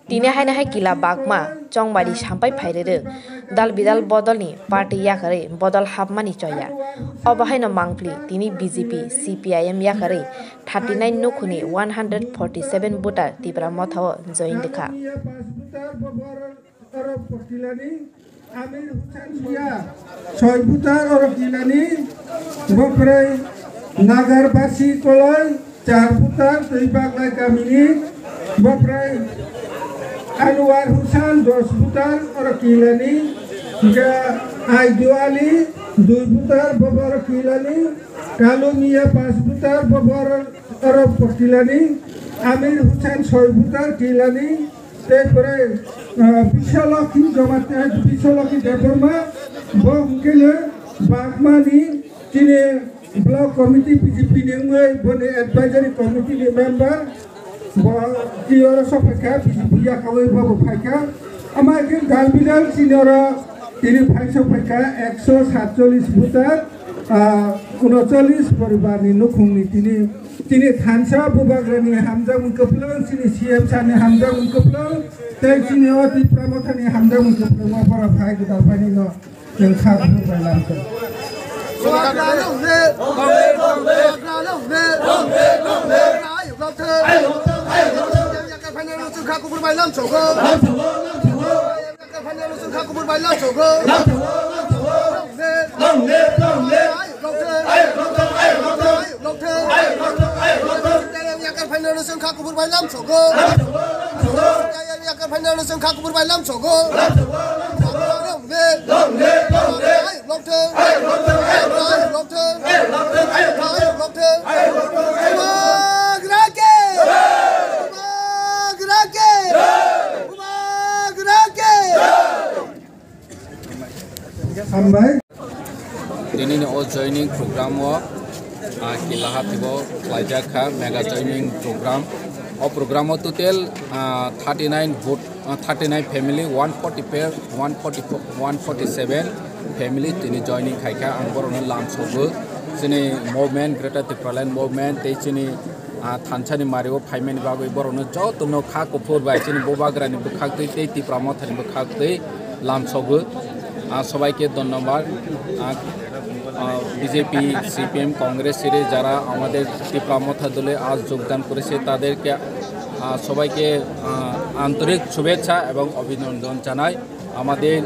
Tine hai kila bagma chongbari sampai phairere dal bidal bodolni party yakare bodol hapmani choya obahai no mangpli tini BJP CPIM yakare 39 nukhuni 147 voter tibra mothao join dekha Nagarbasi koloi 4 putar 2 baglai kamini boprai Anwar Husan 10 putar orang kilani juga Aiduali 2 putar bobor kilani Kalumia 5 putar bobor orang kilani Amir Husan 6 putar kilani terpere Bishalaki Jamatnya Bishalaki Deparma Bongkele Bagmani Cine Block Committee PGP Nengwe Bone Advisory Committee member Tiora Sopaka PGP ya kawai babu paka Amakin Galbilal Sinora Tini Paisa Paka 147 putar 39 परिवार नि नुखुंनि तिनी थानसा बुबाग्रानि हामजा मुनकप्लं तिनी CM सानि हामजा मुनकप्लं तै तिनी अति प्रमुखनि हामजा मुनकप्लं वाफरा भाइ गदाल पानि न जों खाबु बायलांसो Ini ni all joining program wa kilahat tibo pelajar mega joining program. O program wa total 39 vote 39 family 140 pair 147 family tini joining khaika angborona lam sobo sini movement greater Tipraland movement te sini thanchani mario phaimen bago borona jo tumno kha ko phor bai sini bobagrani bukhakte te tipramothani bukhakte lam sobo সবাইকে ধন্যবাদ BJP CPM Congress ছেড়ে যারা আমাদের ত্রিপ্রামথা দলে আজ যোগদান করেছে তাদেরকে সবাইকে আন্তরিক শুভেচ্ছা এবং অভিনন্দন জানাই আমাদের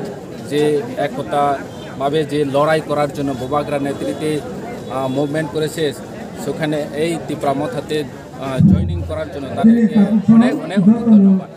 যে একতাভাবে যে লড়াই করার জন্য বোবাগ্রা নেতৃত্বে মুভমেন্ট করেছে সেখানে এই ত্রিপ্রামথাতে জয়েনিং করার জন্য তাদেরকে অনেক অনেক ধন্যবাদ।